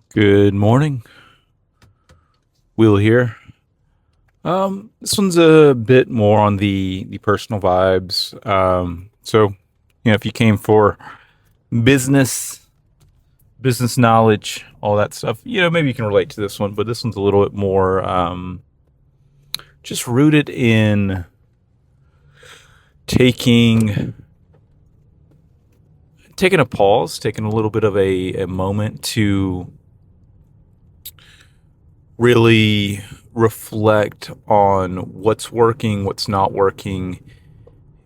Good morning. Will here. This one's a bit more on the personal vibes. If you came for business, business knowledge, all that stuff, maybe you can relate to this one. But this one's a little bit more just rooted in taking taking a pause, taking a little bit of a moment to really reflect on what's working, what's not working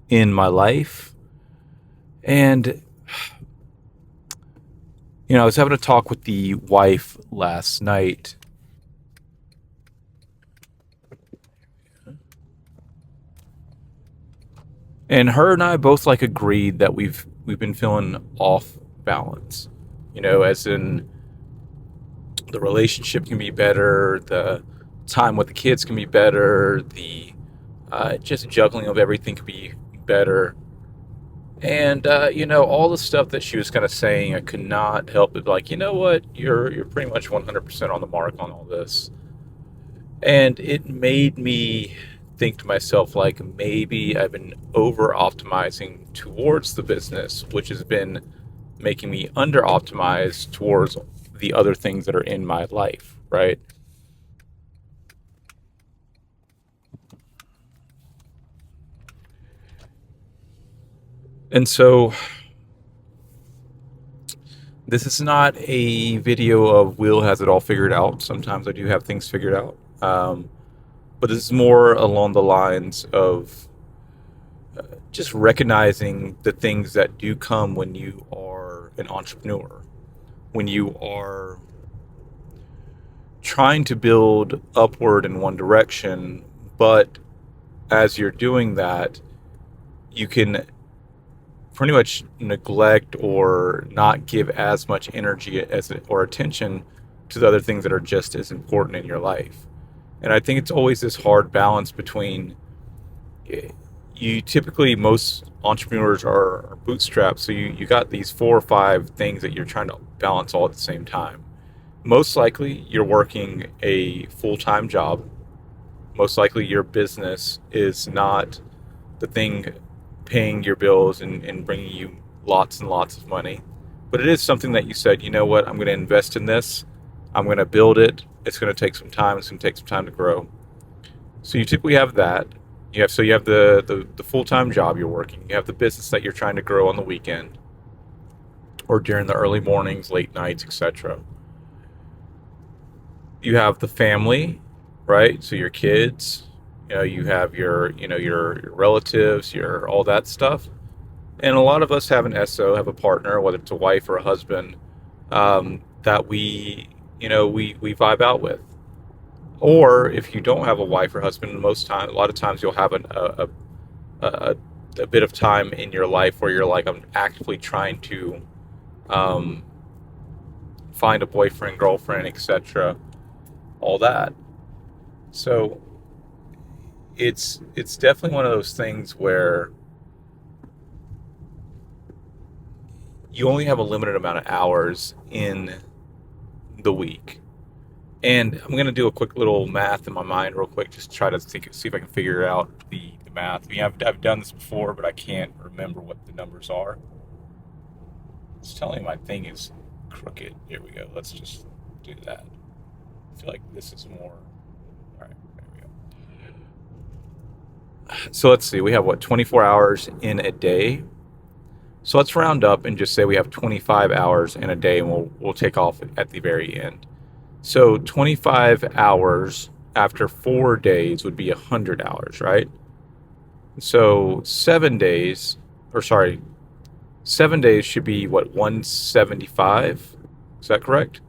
in my life. And, I was having a talk with the wife last night, and her and I both agreed that we've been feeling off balance. As in the relationship can be better, the time with the kids can be better, the just juggling of everything can be better. And all the stuff that she was kind of saying, I could not help but you know what, you're pretty much 100% on the mark on all this. And it made me think to myself, maybe I've been over optimizing towards the business, which has been making me under optimize towards the other things that are in my life, right? And so this is not a video of Will has it all figured out. Sometimes I do have things figured out. But this is more along the lines of just recognizing the things that do come when you are an entrepreneur, when you are trying to build upward in one direction, but as you're doing that, you can pretty much neglect or not give as much energy as or attention to the other things that are just as important in your life. And I think it's always this hard balance between you typically most entrepreneurs are bootstrapped, so you got these four or five things that you're trying to balance all at the same time. Most likely you're working a full-time job. Most likely your business is not the thing paying your bills and bringing you lots and lots of money, but it is something that you said, you know what, I'm going to invest in this, I'm going to build it, it's going to take some time, it's going to take some time to grow. So you typically have that. You have the full time job you're working. You have the business that you're trying to grow on the weekend or during the early mornings, late nights, etc. You have the family, right? So your kids, you have your relatives, your all that stuff. And a lot of us have an SO, have a partner, whether it's a wife or a husband, that we vibe out with. Or if you don't have a wife or husband, a lot of times you'll have a, a bit of time in your life where you're like, I'm actively trying to um, find a boyfriend, girlfriend, etc. All that. So it's definitely one of those things where you only have a limited amount of hours in the week. And I'm gonna do a quick little math in my mind, real quick, just try to see if I can figure out the math. I've done this before, but I can't remember what the numbers are. It's telling me my thing is crooked. Here we go. Let's just do that. I feel like this is more. All right, there we go. So let's see. We have what, 24 hours in a day. So let's round up and just say we have 25 hours in a day, and we'll take off at the very end. So 25 hours after 4 days would be 100 hours, right? So 7 days, or sorry, 7 days should be what, 175? Is that correct?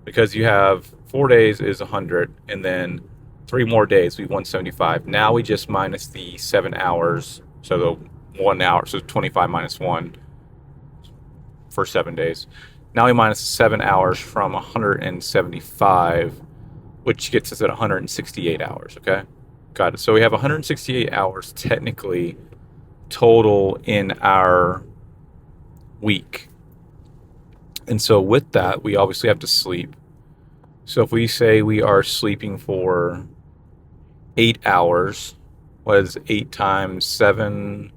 Because you have 4 days is 100, and then 3 more days would be 175. Now we just minus the 7 hours, so the 1 hour, so 25 minus one for 7 days. Now we minus 7 hours from 175, which gets us at 168 hours. Okay, got it. So we have 168 hours technically total in our week. And so with that, we obviously have to sleep. So if we say we are sleeping for 8 hours, what is 8 times 7?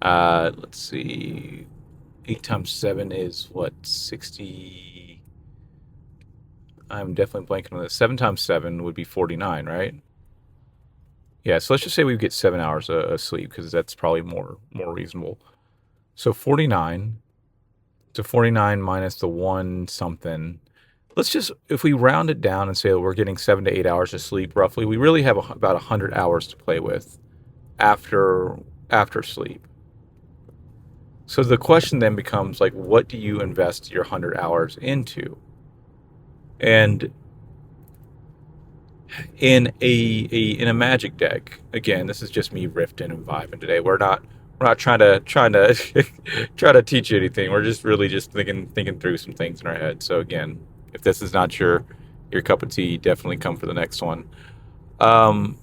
Let's see. 8 times 7 is what, 60? I'm definitely blanking on this. 7 times 7 would be 49, right? Yeah, so let's just say we get 7 hours of sleep because that's probably more reasonable. So 49 to 49 minus the one something. Let's just, if we round it down and say that we're getting 7 to 8 hours of sleep roughly, we really have about 100 hours to play with after after sleep. So the question then becomes like, what do you invest your 100 hours into? And in a magic deck, again, this is just me riffing and vibing today. We're not trying to try to teach you anything. We're just really just thinking through some things in our head. So again, if this is not your cup of tea, definitely come for the next one. Um,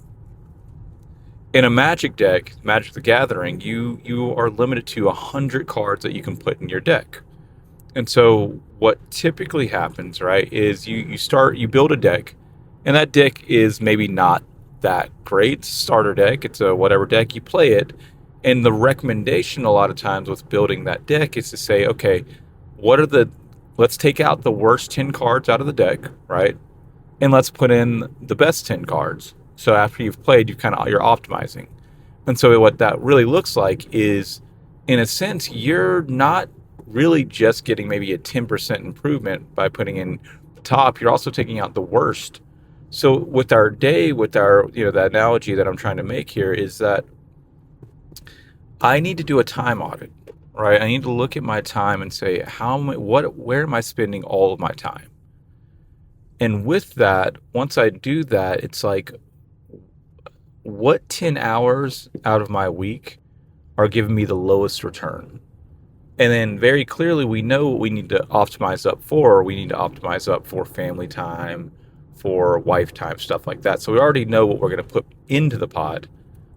in a magic deck, Magic the Gathering, you are limited to 100 cards that you can put in your deck. And so what typically happens, right, is you build a deck, and that deck is maybe not that great starter deck. It's a whatever deck you play it. And the recommendation a lot of times with building that deck is to say, okay, what are the let's take out the worst 10 cards out of the deck, right? And let's put in the best 10 cards. So after you've played, you're optimizing. And so what that really looks like is, in a sense, you're not really just getting maybe a 10% improvement by putting in the top. You're also taking out the worst. So with our day, with our, the analogy that I'm trying to make here is that I need to do a time audit, right? I need to look at my time and say, where am I spending all of my time? And with that, once I do that, it's like, what 10 hours out of my week are giving me the lowest return? And then very clearly, we know what we need to optimize up for. We need to optimize up for family time, for wife time, stuff like that. So we already know what we're going to put into the pot.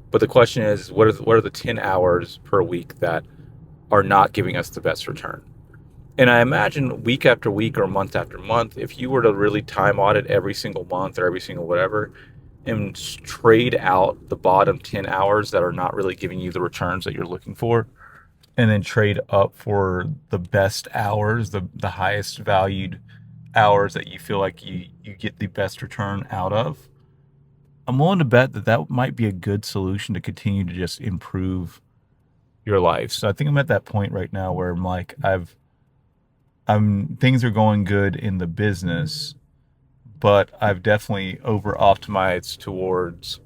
But the question is, what are the 10 hours per week that are not giving us the best return? And I imagine week after week or month after month, if you were to really time audit every single month or every single whatever, and trade out the bottom 10 hours that are not really giving you the returns that you're looking for, and then trade up for the best hours, the highest valued hours that you feel like you get the best return out of, I'm willing to bet that that might be a good solution to continue to just improve your life. So I think I'm at that point right now where I'm like, I'm things are going good in the business, but I've definitely over optimized towards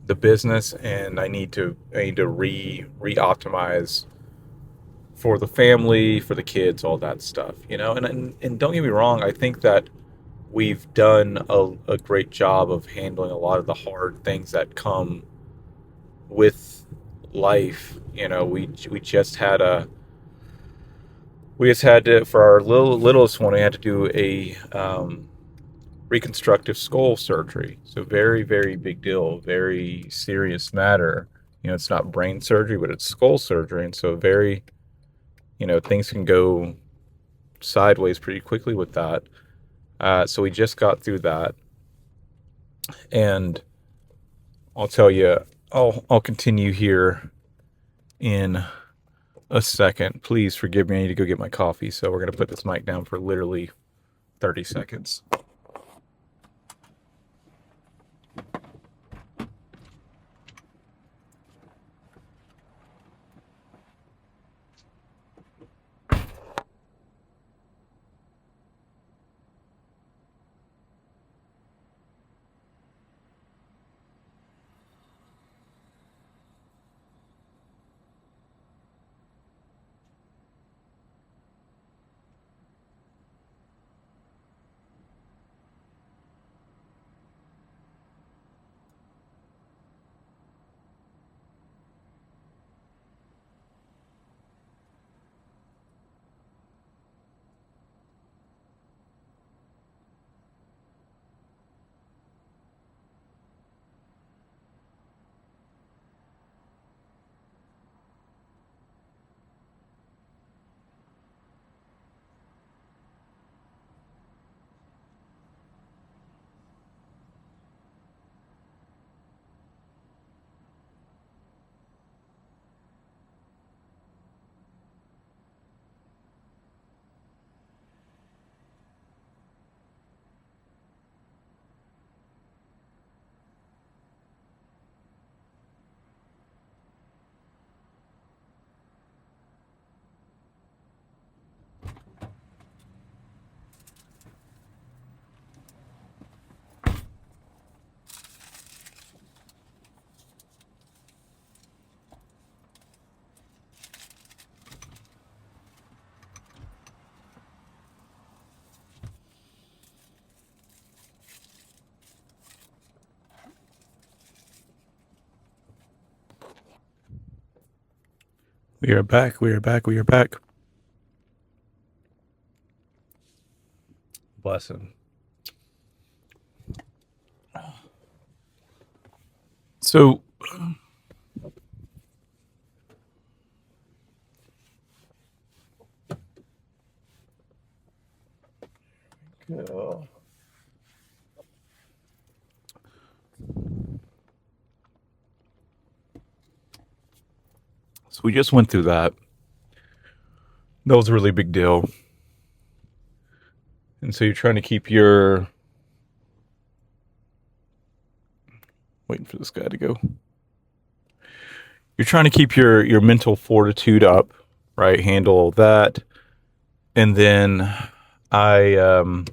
the business, and I need to re optimize for the family, for the kids, all that stuff, and don't get me wrong, I think that we've done a great job of handling a lot of the hard things that come with life. We just had to, for our littlest one, we had to do a reconstructive skull surgery. So very, very big deal, very serious matter. It's not brain surgery, but it's skull surgery. And so things can go sideways pretty quickly with that. So we just got through that. And I'll tell you, I'll continue here in a second. Please forgive me. I need to go get my coffee. So we're going to put this mic down for literally 30 seconds. We are back. We are back. We are back. Bless him. So, so we just went through that. That was a really big deal. And so you're trying to keep your... Waiting for this guy to go. You're trying to keep your mental fortitude up, right? Handle that. And then and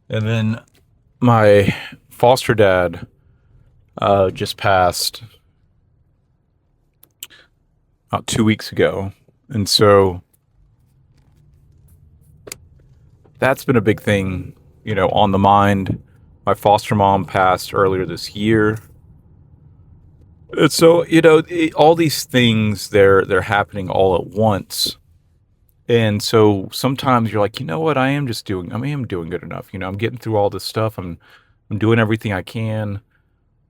then my foster dad just passed about 2 weeks ago. And so that's been a big thing, on the mind. My foster mom passed earlier this year. And so, all these things, they're happening all at once. And so sometimes you're like, you know what, I am doing good enough. I'm getting through all this stuff. I'm doing everything I can,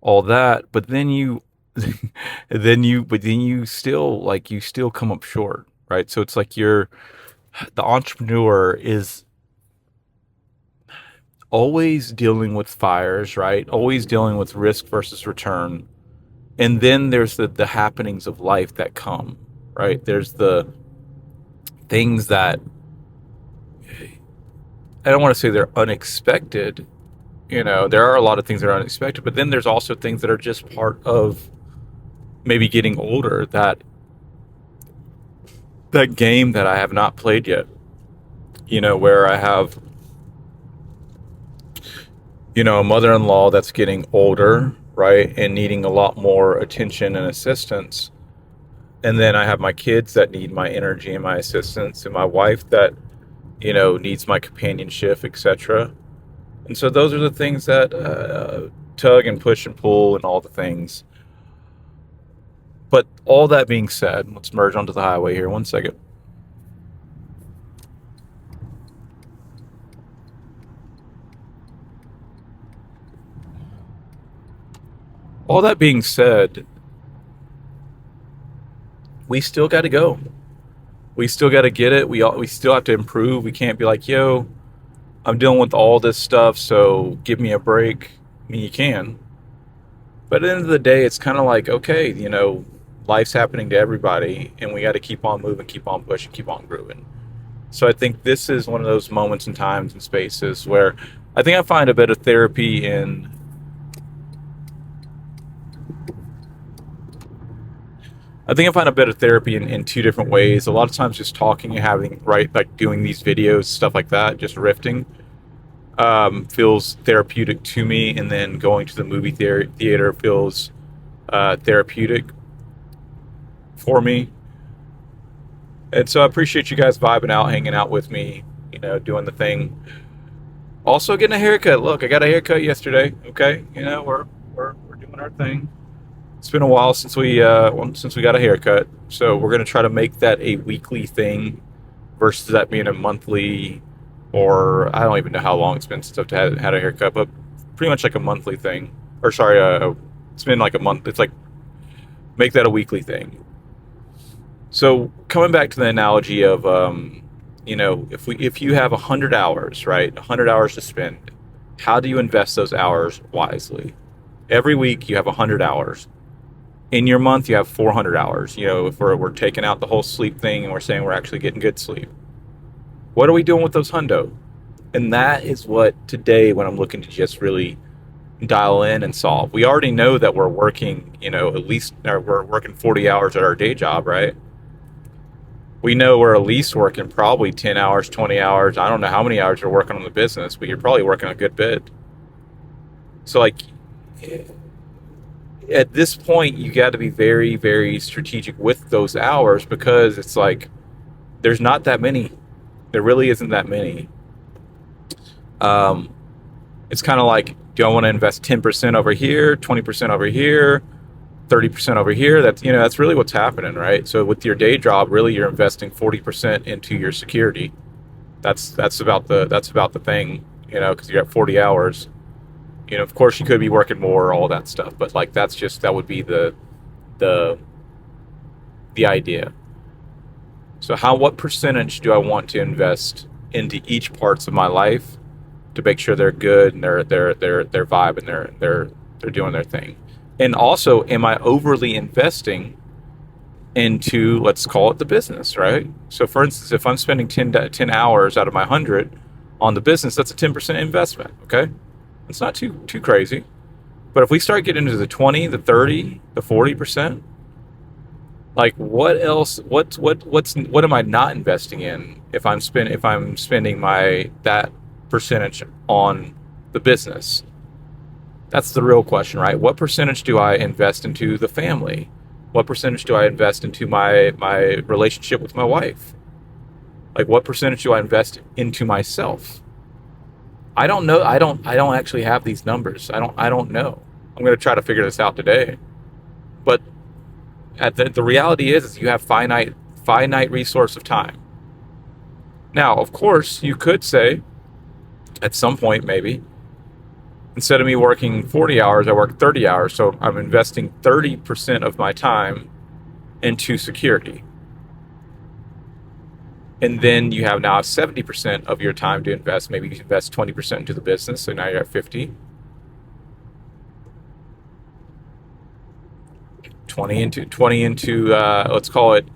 all that. But then you still come up short, right? So it's like the entrepreneur is always dealing with fires, right? Always dealing with risk versus return. And then there's the happenings of life that come, right? There's the things that, I don't want to say they're unexpected. There are a lot of things that are unexpected, but then there's also things that are just part of maybe getting older, that game that I have not played yet, where I have, a mother-in-law that's getting older, right, and needing a lot more attention and assistance. And then I have my kids that need my energy and my assistance, and my wife that, needs my companionship, etc. And so those are the things that tug and push and pull and all the things. But all that being said, let's merge onto the highway here. 1 second. All that being said, we still got to go. We still got to get it. We still have to improve. We can't be like, yo, I'm dealing with all this stuff, so give me a break. I mean, you can. But at the end of the day, it's kind of like, okay, life's happening to everybody, and we got to keep on moving, keep on pushing, keep on grooving. So I think this is one of those moments and times and spaces where I think I find a bit of therapy in... I think I find a bit of therapy in two different ways. A lot of times just talking and having, right, like doing these videos, stuff like that, just riffing, feels therapeutic to me. And then going to the movie theater feels therapeutic for me. And so I appreciate you guys vibing out, hanging out with me, doing the thing. Also getting a haircut. Look, I got a haircut yesterday. Okay, we're doing our thing. It's been a while since we got a haircut, so we're gonna try to make that a weekly thing versus that being a monthly, or I don't even know how long it's been since I've had a haircut, but pretty much like a monthly thing. Or sorry, it's been like a month. It's like make that a weekly thing. So coming back to the analogy of if you have 100 hours, right, 100 hours to spend, how do you invest those hours wisely? Every week you have 100 hours. In your month, you have 400 hours. If we're taking out the whole sleep thing and we're saying we're actually getting good sleep, what are we doing with those hundo? And that is what today, when I'm looking to just really dial in and solve. We already know that we're working, at least we're working 40 hours at our day job, right? We know we're at least working probably 10 hours, 20 hours. I don't know how many hours you're working on the business, but you're probably working a good bit. So like, at this point, you got to be very, very strategic with those hours, because it's like there's not that many. There really isn't that many. It's kind of like, do I want to invest 10% over here, 20% over here? 30% over here. That's really what's happening, right? So with your day job, really you're investing 40% into your security. That's about the thing, because you got 40 hours. Of course you could be working more, all that stuff, but like that would be the the idea. So what percentage do I want to invest into each parts of my life to make sure they're good and they're vibe and they're doing their thing? And also, am I overly investing into, let's call it, the business, right? So for instance, if I'm spending 10 hours out of my 100 on the business, that's a 10% investment, okay? It's not too crazy. But if we start getting into the 20, the 30, the 40%, like what else? What am I not investing in if I'm spending my that percentage on the business? That's the real question, right? What percentage do I invest into the family? What percentage do I invest into my relationship with my wife? Like what percentage do I invest into myself? I don't know. I don't actually have these numbers. I don't know. I'm going to try to figure this out today. But the reality is you have finite resource of time. Now, of course, you could say at some point maybe instead of me working 40 hours, I work 30 hours. So I'm investing 30% of my time into security. And then you have now 70% of your time to invest. Maybe you invest 20% into the business. So now you're at 50. 20 into let's call it,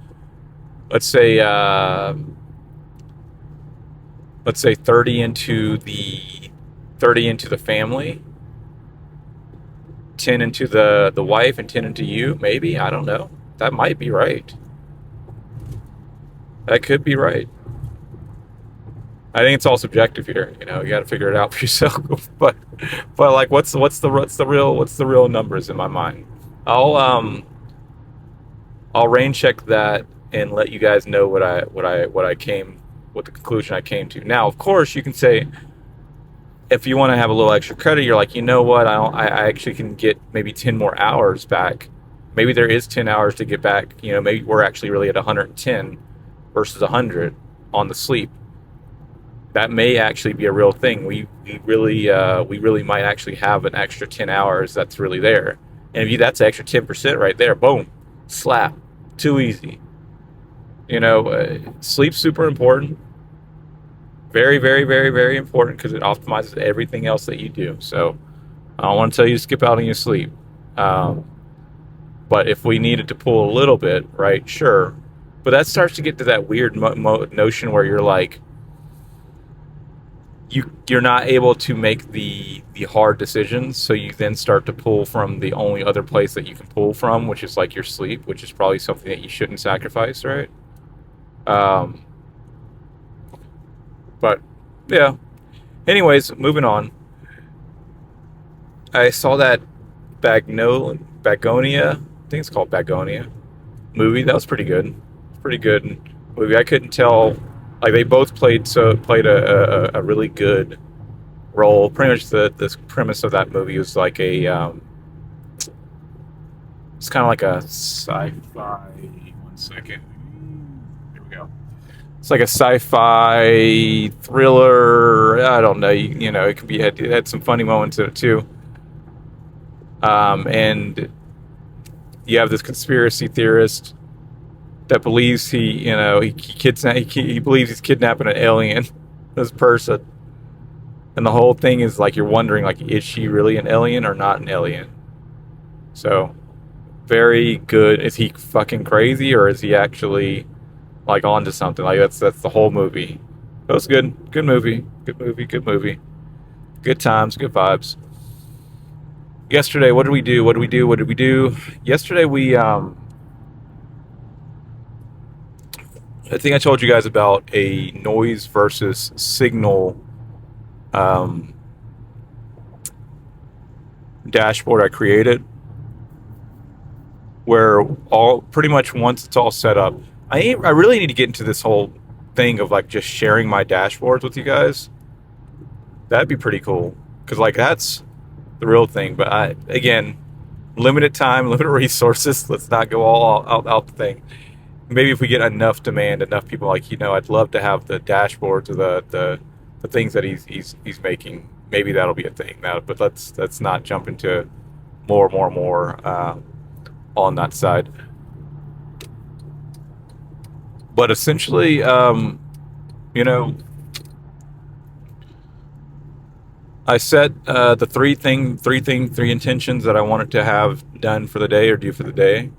let's say uh, let's say 30 into the family, 10 into the wife, and 10 into you. Maybe, I don't know. That might be right. That could be right. I think it's all subjective here. You got to figure it out for yourself. but like, what's the real numbers in my mind? I'll um I'll rain check that and let you guys know what the conclusion I came to. Now, of course, you can say if you want to have a little extra credit, you're like, you know what? I actually can get maybe 10 more hours back. Maybe there is 10 hours to get back. Maybe we're actually really at 110 versus 100 on the sleep. That may actually be a real thing. We really might actually have an extra 10 hours that's really there. And that's an extra 10% right there. Boom, slap, too easy. Sleep's super important. Very, very, very, very important because it optimizes everything else that you do. So I don't want to tell you to skip out on your sleep. Um, but if we needed to pull a little bit, right, sure. But that starts to get to that weird notion where you're like, you're not able to make the hard decisions, so you then start to pull from the only other place that you can pull from, which is like your sleep, which is probably something that you shouldn't sacrifice, right? Um, but yeah. Anyways, moving on. I saw that Bagonia, I think it's called Bagonia movie. That was pretty good. Pretty good movie. I couldn't tell. Like they both played a really good role. Pretty much the premise of that movie was like it's kind of like a sci-fi. 1 second. Here we go. It's like a sci-fi thriller. I don't know. It could be. It had some funny moments in it too. And you have this conspiracy theorist that believes he believes he's kidnapping an alien, this person, and the whole thing is like you're wondering like, is she really an alien or not an alien? So very good. Is he fucking crazy or is he actually like onto something? Like that's the whole movie. It was good. Good movie. Good movie. Good movie. Good times. Good vibes. Yesterday, what did we do? What did we do? What did we do? Yesterday I think I told you guys about a noise versus signal um, dashboard I created, where all pretty much once it's all set up, I really need to get into this whole thing of like just sharing my dashboards with you guys. That'd be pretty cool because like that's the real thing. But again, limited time, limited resources. Let's not go all out the thing. Maybe if we get enough demand, enough people like, I'd love to have the dashboards of the things that he's making. Maybe that'll be a thing. Now, but let's not jump into more on that side. But essentially, you know, I set the three intentions that I wanted to have done for the day or do for the day.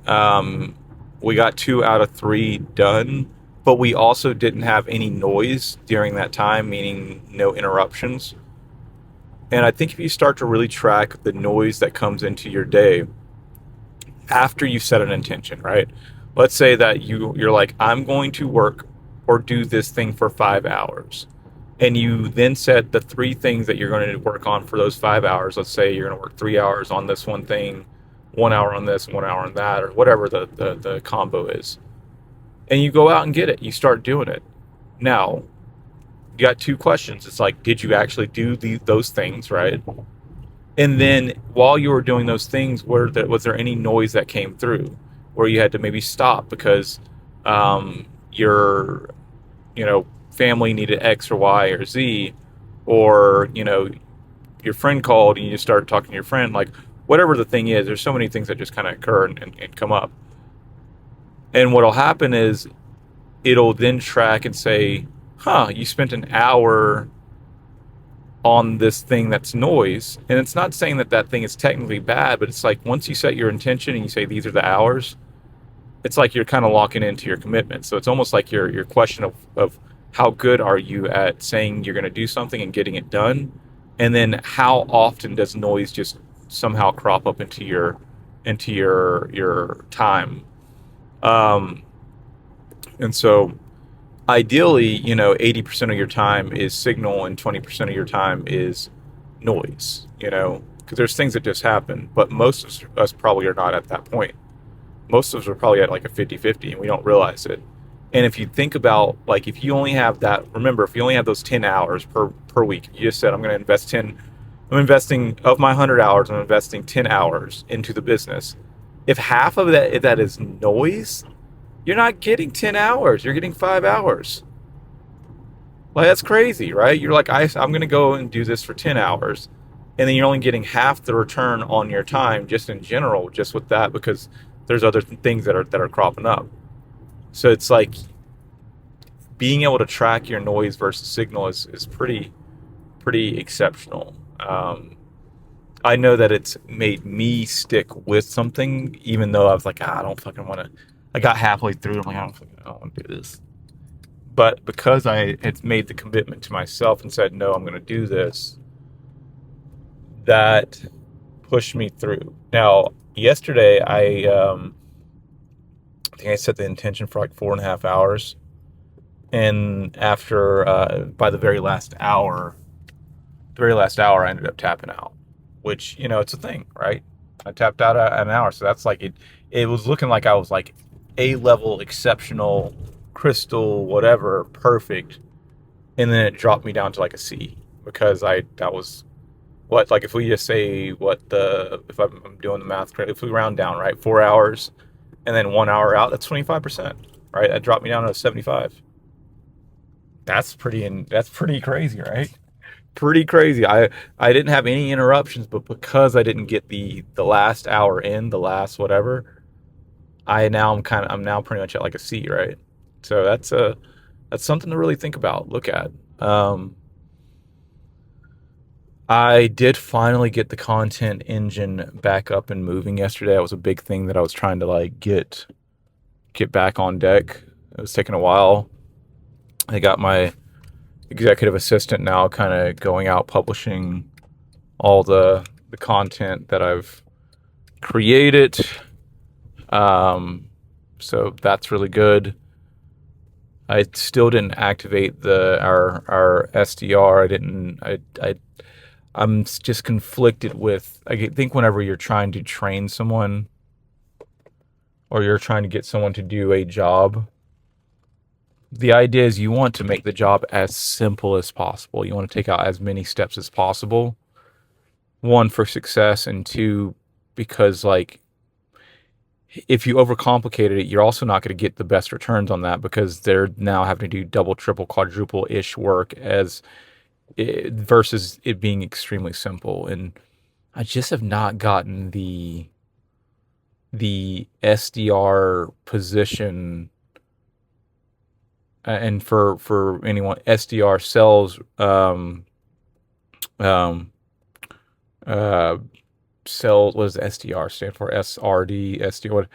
Um, we got 2 out of 3 done, but we also didn't have any noise during that time, meaning no interruptions. And I think if you start to really track the noise that comes into your day after you set an intention, right? Let's say that you're like, I'm going to work or do this thing for 5 hours. And you then set the 3 things that you're going to work on for those 5 hours. Let's say you're going to work 3 hours on this one thing, 1 hour on this, 1 hour on that, or whatever the combo is. And you go out and get it. You start doing it. Now, you got 2 questions. It's like, did you actually do those things, right? And then while you were doing those things, was there any noise that came through where you had to maybe stop because your family needed X or Y or Z, or your friend called and you just started talking to your friend, like whatever the thing is. There's so many things that just kind of occur and come up. And what'll happen is it'll then track and say, huh, you spent an hour on this thing that's noise. And it's not saying that that thing is technically bad, but it's like once you set your intention and you say these are the hours, it's like you're kind of locking into your commitment. So it's almost like your question of how good are you at saying you're going to do something and getting it done, and then how often does noise just somehow crop up into your time. Um, and so ideally, 80% of your time is signal and 20% of your time is noise, because there's things that just happen, but most of us probably are not at that point. Most of us are probably at like a 50-50 and we don't realize it. And if you think about, like, if you only have that, remember, if you only have those 10 hours per week, you just said, I'm investing of my 100 hours, I'm investing 10 hours into the business. If half of that, if that is noise, you're not getting 10 hours, you're getting 5 hours. Like, that's crazy, right? You're like, I'm going to go and do this for 10 hours. And then you're only getting half the return on your time just in general, just with that, because there's other things that are cropping up. So it's like being able to track your noise versus signal is pretty exceptional. I know that it's made me stick with something, even though I was like, I don't fucking want to. I got halfway through, I'm like, I don't want to do this. But because I had made the commitment to myself and said, no, I'm going to do this, that pushed me through. Now, yesterday, I think I set the intention for like 4.5 hours. And after, by the very last hour, I ended up tapping out, which, it's a thing, right? I tapped out at an hour. So that's like it was looking like I was like A level, exceptional, crystal, whatever, perfect. And then it dropped me down to like a C because that was what, like if we just say if I'm doing the math correctly, if we round down, right, 4 hours and then 1 hour out, that's 25%, right? That dropped me down to 75. That's pretty crazy, right? Pretty crazy. I didn't have any interruptions, but because I didn't get the last hour in, the last whatever, I'm now pretty much at like a C, right? So that's something to really think about, look at. Um, I did finally get the content engine back up and moving yesterday. That was a big thing that I was trying to like get back on deck. It was taking a while. I got my executive assistant now kind of going out publishing all the content that I've created. Um, so that's really good. I still didn't activate our SDR. I didn't. I'm just conflicted with. I think whenever you're trying to train someone or you're trying to get someone to do a job, the idea is you want to make the job as simple as possible. You want to take out as many steps as possible. One, for success, and two, because like if you overcomplicated it, you're also not going to get the best returns on that because they're now having to do double, triple, quadruple ish work as versus it being extremely simple. And I just have not gotten the SDR position. And for anyone, SDR sells um, uh, sell what does SDR stand for? SRD, SDR. What?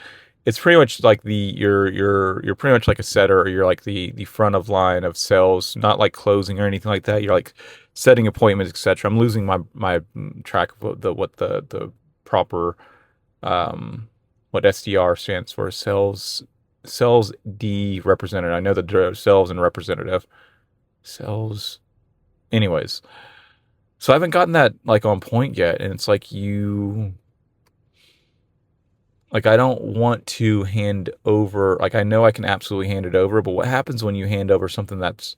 It's pretty much like you're pretty much like a setter, or you're like the front of line of sales, not like closing or anything like that. You're like setting appointments, etc. I'm losing my track of the proper what SDR stands for. Sales D representative. I know the sales and representative. Sales. Anyways, so I haven't gotten that like on point yet, and it's like I don't want to hand over, like I know I can absolutely hand it over, but what happens when you hand over something that's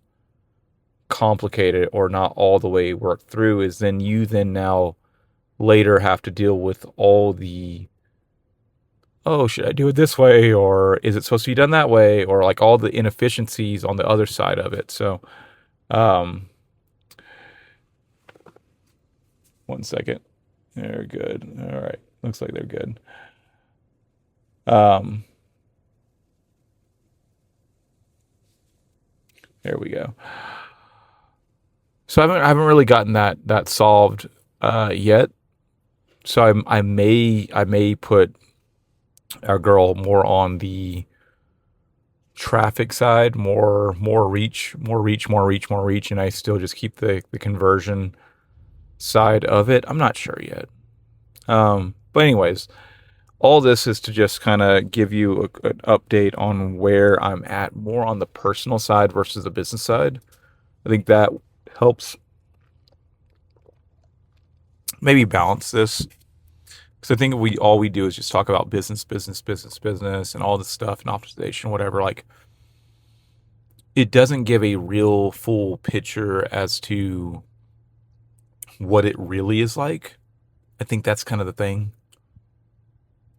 complicated or not all the way worked through is then you then now later have to deal with all the, oh, should I do it this way, or is it supposed to be done that way, or like all the inefficiencies on the other side of it. So um one second. They're good. All right, looks like they're good. um there we go. So I haven't really gotten that solved yet. So I may put our girl more on the traffic side, more reach, more reach, more reach, more reach, and I still just keep the conversion side of it. I'm not sure yet. But anyways, all this is to just kind of give you an update on where I'm at, more on the personal side versus the business side. I think that helps maybe balance this. Because I think we do is just talk about business, business, business, business, and all this stuff and optimization, whatever. Like it doesn't give a real full picture as to what it really is like. I think that's kind of the thing.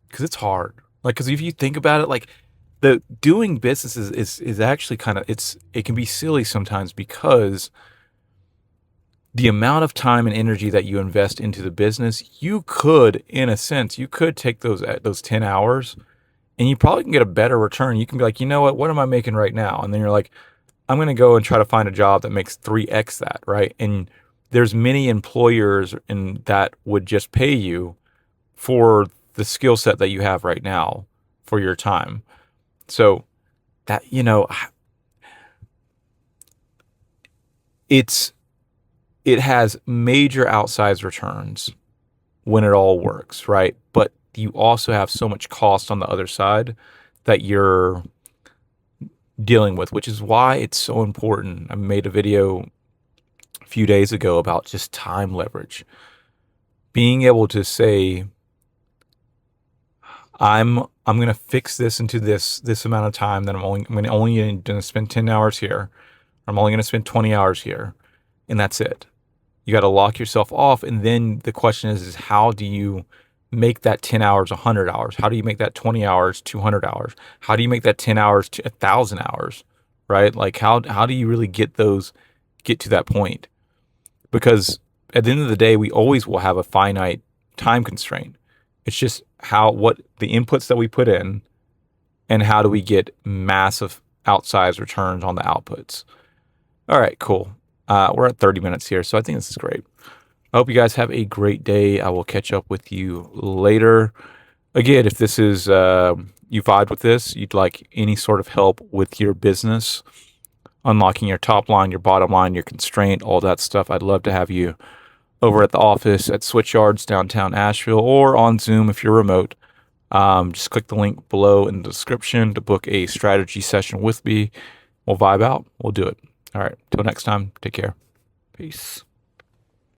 Because it's hard. Like, because if you think about it, like the doing business is actually kind of it can be silly sometimes because the amount of time and energy that you invest into the business, you could, in a sense, you could take those 10 hours and you probably can get a better return. You can be like, you know what am I making right now? And then you're like, I'm going to go and try to find a job that makes 3x that, right? And there's many employers in that would just pay you for the skill set that you have right now for your time. So that, it has major outsized returns when it all works, right? But you also have so much cost on the other side that you're dealing with, which is why it's so important. I made a video a few days ago about just time leverage. Being able to say, I'm going to fix this into this amount of time that I'm only going to spend 10 hours here. I'm only going to spend 20 hours here, and that's it. You got to lock yourself off, and then the question is how do you make that 10 hours 100 hours? How do you make that 20 hours 200 hours? How do you make that 10 hours to 1,000 hours? Right? Like how do you really get to that point? Because at the end of the day, we always will have a finite time constraint. It's just what the inputs that we put in and how do we get massive outsized returns on the outputs. All right, cool. We're at 30 minutes here, so I think this is great. I hope you guys have a great day. I will catch up with you later. Again, if this is you vibed with this, you'd like any sort of help with your business, unlocking your top line, your bottom line, your constraint, all that stuff, I'd love to have you over at the office at Switch Yards, downtown Asheville, or on Zoom if you're remote. Just click the link below in the description to book a strategy session with me. We'll vibe out. We'll do it. All right. Till next time. Take care. Peace.